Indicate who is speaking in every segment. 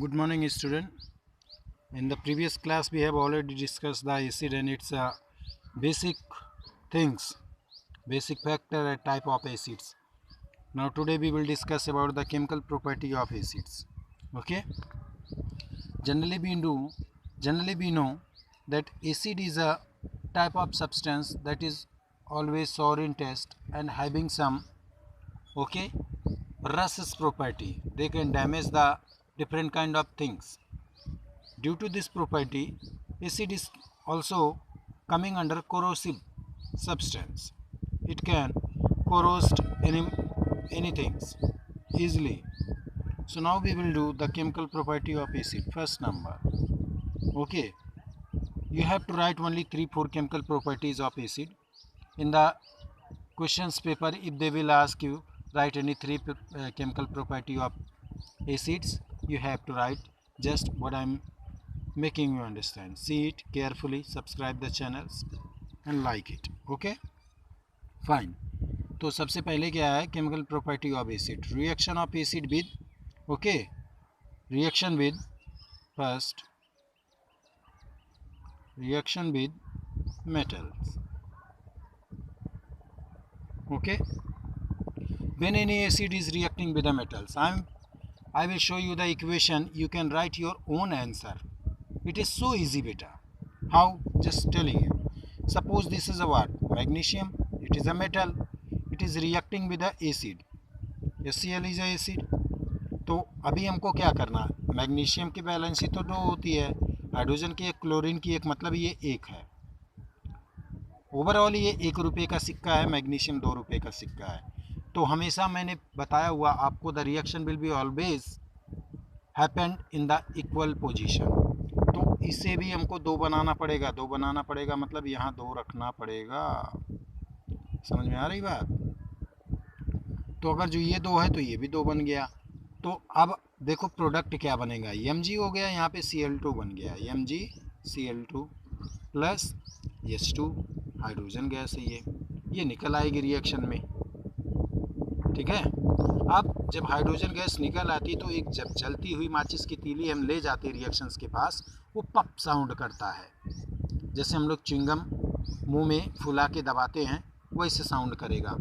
Speaker 1: Good morning, student. In the previous class, we have already discussed the acid and its basic things, basic factor and type of acids. Now today we will discuss about the chemical property of acids. Okay. Generally we know that acid is a type of substance that is always sour in taste and having some rust property. They can damage the different kind of things. Due to this property, acid is also coming under corrosive substance. It can corrode anything easily. So now we will do the chemical property of acid. First number. Okay. You have to write only 3-4 chemical properties of acid. In the questions paper, if they will ask you write any 3 chemical property of acids, you have to write just what I am making you understand. See it carefully, subscribe the channels and like it. Okay, fine. तो सबसे पहले क्या है chemical property of acid, reaction of acid with reaction with first reaction with metals. Okay, when any acid is reacting with the metals, I will show you the equation. You can write your own answer. It is so easy, beta. How? Just telling you. Suppose this is a what? Magnesium. It is a metal. It is reacting with the acid. HCl is a acid. तो अभी हमको क्या करना है, magnesium की valency तो 2 होती है, हाइड्रोजन की 1, क्लोरीन की 1, मतलब ये 1 है। ओवरऑल ये 1 रुपये का सिक्का है, मैग्नीशियम 2 रुपये का सिक्का है। तो हमेशा मैंने बताया हुआ आपको the reaction will be always happened in the equal position. तो इसे भी हमको 2 बनाना पड़ेगा, 2 बनाना पड़ेगा मतलब यहाँ 2 रखना पड़ेगा। समझ में आ रही बात? तो अगर जो ये 2 है तो ये भी 2 बन गया। तो अब देखो प्रोडक्ट क्या बनेगा, Mg हो गया, यहाँ पे Cl2 बन गया, MgCl2 plus H2 hydrogen gas है, ये निकल आएगी रिएक्शन में। ठीक है। अब जब हाइड्रोजन गैस निकल आती तो एक जब जलती हुई माचिस की तीली हम ले जाते रिएक्शंस के पास, वो पप साउंड करता है, जैसे हम लोग च्युइंगम मुंह में फुला के दबाते हैं वैसे साउंड करेगा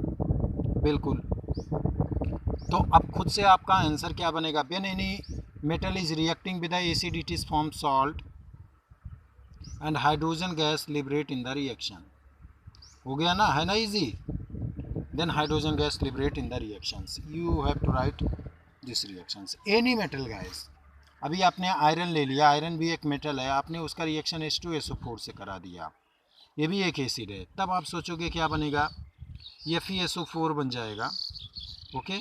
Speaker 1: बिल्कुल। तो अब खुद से आपका आंसर क्या बनेगा, when any metal is reacting with the acid it is form salt and hydrogen gas liberate in the reaction. हो गया ना, है ना easy. Then hydrogen gas liberate in the reactions. You have to write this reactions any metal gas. अभी आपने iron ले लिया, iron भी एक मेटल है, आपने उसका रिएक्शन H2SO4 से करा दिया, ये भी एक एसिड है। तब आप सोचोगे क्या बनेगा, FeSO4 बन जाएगा। ओके,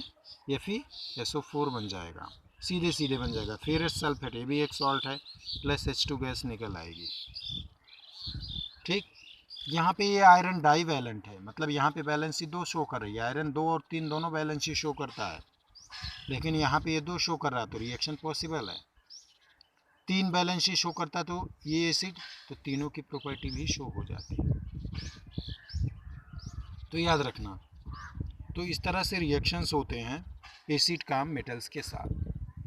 Speaker 1: FeSO4 बन जाएगा, सीधे सीधे बन जाएगा। फेरस सल्फेट, ये भी एक सॉल्ट है, प्लस H2 गैस निकल आएगी। ठीक, यहाँ पे ये आयरन डाई वैलेंट है, मतलब यहाँ पे वैलेंसी 2 शो कर रही है, आयरन 2 और 3 दोनों वैलेंसी शो करता है, लेकिन यहाँ पे ये 2 शो कर रहा है तो रिएक्शन पॉसिबल है। 3 वैलेंसी शो करता तो ये एसिड, तो तीनों की प्रॉपर्टी भी शो हो जाती है। तो याद रखना, तो इस तरह से रिएक्शंस होते हैं एसिड का मेटल्स के साथ।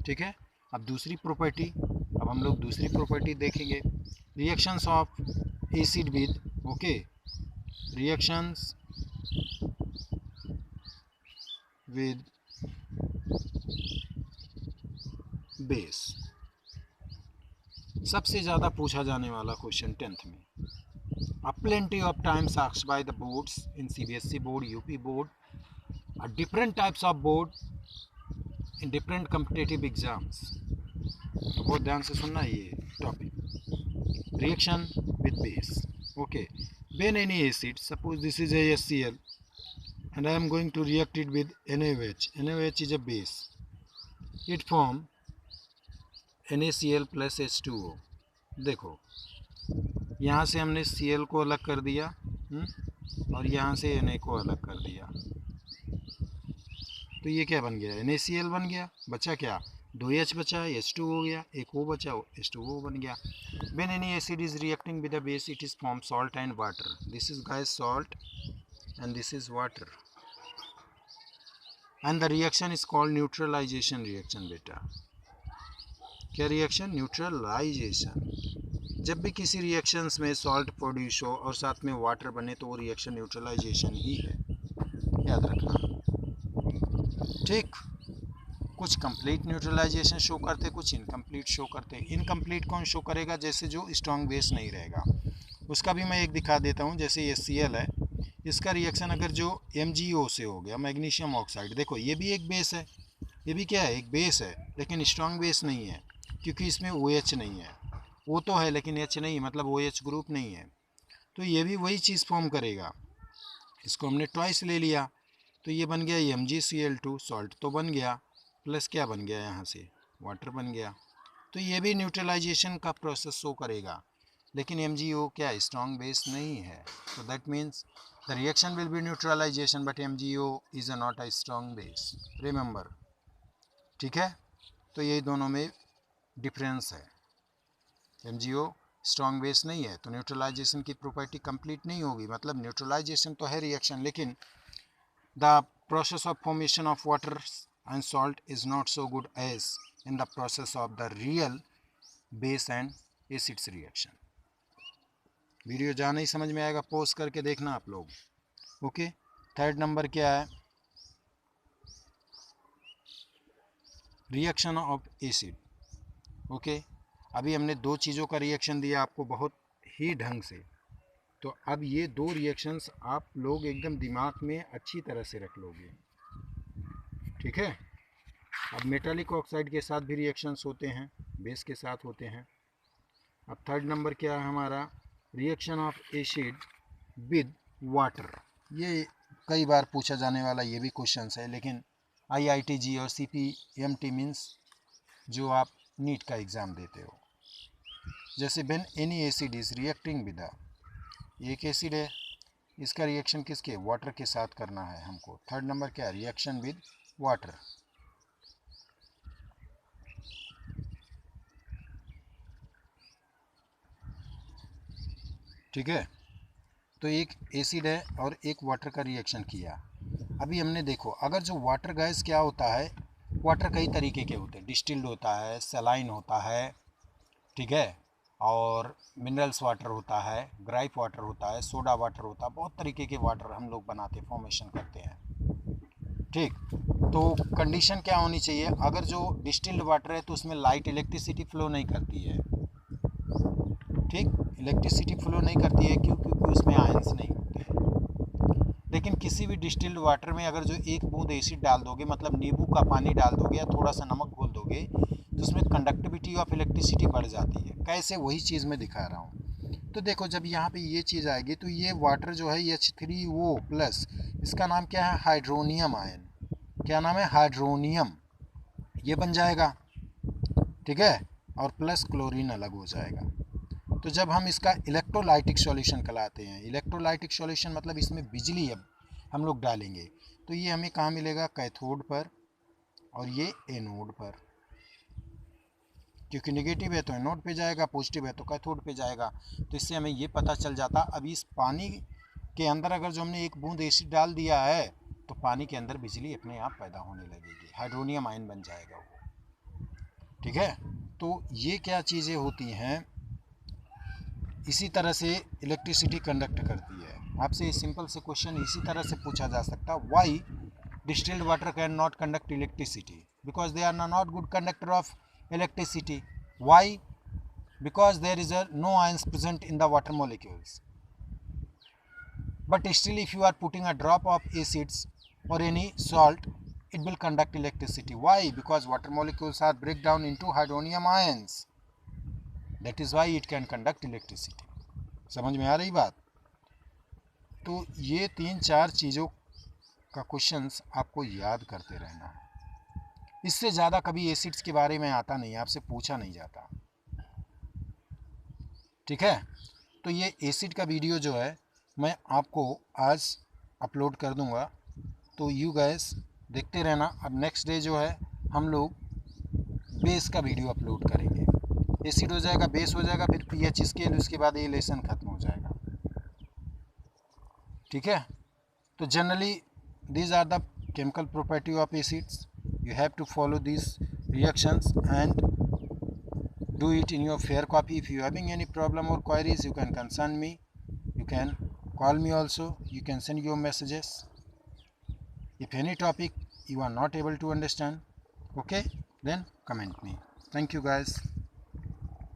Speaker 1: ठीक है। अब दूसरी प्रॉपर्टी, अब हम लोग दूसरी प्रॉपर्टी देखेंगे, reactions of acid with reactions with base. सबसे ज़्यादा पूछा जाने वाला क्वेश्चन 10th में, plenty of times asked by the boards in CBSE board, UP board, different types of board in different competitive exams। तो बहुत ध्यान से सुनना ये topic, reaction with base. Okay, when any acid, suppose this is HCl and I am going to react it with NaOH, NaOH is a base, it form NaCl plus H2O। देखो यहाँ से हमने Cl को अलग कर दिया और यहाँ से Na को अलग कर दिया, तो ये क्या बन गया, NaCl बन गया। बचा क्या, 2H बचा, H2 हो गया, एक O बचा, H2O बन गया। When any acid is reacting with a base it is form salt and water। This is guys salt and this is water, and the reaction is called neutralization reaction बेटा। क्या reaction? Neutralisation. जब भी किसी reactions में salt produce हो और साथ में वाटर बने तो वो रिएक्शन न्यूट्रलाइजेशन ही है, याद रखना। ठीक, कुछ कंप्लीट न्यूट्रलाइजेशन शो करते, कुछ इनकम्प्लीट शो करते। इनकम्प्लीट कौन शो करेगा? जैसे जो स्ट्रॉन्ग बेस नहीं रहेगा। उसका भी मैं एक दिखा देता हूँ। जैसे ये Cl है, इसका रिएक्शन अगर जो MgO से हो गया, मैग्नीशियम ऑक्साइड, देखो ये भी एक बेस है, ये भी क्या है? एक बेस है, लेकिन स्ट्रॉन्ग बेस नहीं है क्योंकि इसमें OH नहीं है। O तो है लेकिन H नहीं, मतलब OH ग्रुप नहीं है। तो ये भी वही चीज़ फॉर्म करेगा। इसको हमने ट्वाइस ले लिया तो ये बन गया MgCl2, सॉल्ट तो बन गया, प्लस क्या बन गया यहाँ से? वाटर बन गया। तो ये भी न्यूट्रलाइजेशन का प्रोसेस शो करेगा, लेकिन MgO क्या स्ट्रॉन्ग बेस नहीं है। तो that means the reaction will be neutralization but MgO is not a strong base, remember. ठीक है, तो ये दोनों में डिफरेंस है। MgO स्ट्रॉन्ग बेस नहीं है तो न्यूट्रलाइजेशन की प्रॉपर्टी कंप्लीट नहीं होगी। मतलब न्यूट्रलाइजेशन तो है रिएक्शन, लेकिन the process of formation of water and salt is not so good as in the process of the real base and acids reaction. Video जहाँ नहीं समझ में आएगा पॉज करके देखना आप लोग। ओके, थर्ड नंबर क्या है? Reaction of acid. ओके, अभी हमने दो चीज़ों का रिएक्शन दिया आपको बहुत ही ढंग से। तो अब ये दो रिएक्शंस आप लोग एकदम दिमाग में अच्छी तरह से रख लोगे। ठीक है, अब मेटालिक ऑक्साइड के साथ भी रिएक्शंस होते हैं, बेस के साथ होते हैं। अब थर्ड नंबर क्या है हमारा? Reaction of acid with water. ये कई बार पूछा जाने वाला ये भी क्वेश्चन है, लेकिन IITG और CPMT मीन्स जो आप नीट का एग्ज़ाम देते हो। जैसे when any acid is reacting with, एक एसिड है, इसका रिएक्शन किसके? वाटर के साथ करना है हमको। थर्ड नंबर क्या? Reaction with water. ठीक है, तो एक एसिड है और एक वाटर का रिएक्शन किया। अभी हमने देखो, अगर जो वाटर गैस क्या होता है, वाटर कई तरीके के होते हैं, डिस्टिल्ड होता है, सलाइन होता है, ठीक है, और मिनरल्स वाटर होता है, ग्राइप वाटर होता है, सोडा वाटर होता है, बहुत तरीके के वाटर हम लोग बनाते, फॉर्मेशन करते हैं। ठीक, तो कंडीशन क्या होनी चाहिए? अगर जो डिस्टिल्ड वाटर है तो उसमें लाइट इलेक्ट्रिसिटी फ्लो नहीं करती है। ठीक, इलेक्ट्रिसिटी फ्लो नहीं करती है, क्यों? क्योंकि उसमें आयंस नहीं होते हैं। लेकिन किसी भी डिस्टिल्ड वाटर में अगर जो एक बूंद एसिड डाल दोगे, मतलब नींबू का पानी डाल दोगे या थोड़ा सा नमक घोल दोगे, तो उसमें कंडक्टिविटी ऑफ इलेक्ट्रिसिटी बढ़ जाती है। कैसे? वही चीज़ मैं दिखा रहा हूँ। तो देखो, जब यहाँ पे ये चीज़ आएगी तो ये वाटर जो है H3O प्लस, इसका नाम क्या है? Hydronium ion. क्या नाम है? हाइड्रोनियम। ये बन जाएगा, ठीक है, और प्लस क्लोरीन अलग हो जाएगा। तो जब हम इसका इलेक्ट्रोलाइटिक सॉल्यूशन कहलाते हैं, इलेक्ट्रोलाइटिक सॉल्यूशन मतलब इसमें बिजली अब हम लोग डालेंगे, तो ये हमें कहाँ मिलेगा? कैथोड पर, और ये एनोड पर। क्योंकि नेगेटिव है तो एनोड पे जाएगा, पॉजिटिव है तो कैथोड पे जाएगा। तो इससे हमें ये पता चल जाता, अब इस पानी के अंदर अगर जो हमने एक बूंद एसिड डाल दिया है तो पानी के अंदर बिजली अपने आप पैदा होने लगेगी, हाइड्रोनियम आयन बन जाएगा वो। ठीक है, तो ये क्या चीज़ें होती हैं, इसी तरह से इलेक्ट्रिसिटी कंडक्ट करती है। आपसे सिंपल से क्वेश्चन इसी तरह से पूछा जा सकता है, why distilled water can not conduct electricity? Because they are not good conductor of electricity. Why? Because there is no ions present in the water molecules. But still if you are putting a drop of acids or any salt, it will conduct electricity. Why? Because water molecules are break down into hydronium ions. That is why it can conduct electricity. समझ में आ रही बात? तो ये 3-4 चीज़ों का questions आपको याद करते रहना है। इससे ज़्यादा कभी एसिड्स के बारे में आता नहीं, आपसे पूछा नहीं जाता। ठीक है, तो ये एसिड का वीडियो जो है मैं आपको आज अपलोड कर दूंगा, तो यू गैस देखते रहना। अब नेक्स्ट डे जो है हम लोग बेस का वीडियो अपलोड करेंगे। एसिड हो जाएगा, बेस हो जाएगा, फिर पीएच स्केल, उसके बाद ये लेसन खत्म हो जाएगा। ठीक है, तो generally these are the chemical property of acids. You have to follow these reactions and do it in your fair copy. If you having any problem or queries, you can concern me, you can call me also, you can send your messages. If any topic you are not able to understand, okay, then comment me. Thank you guys.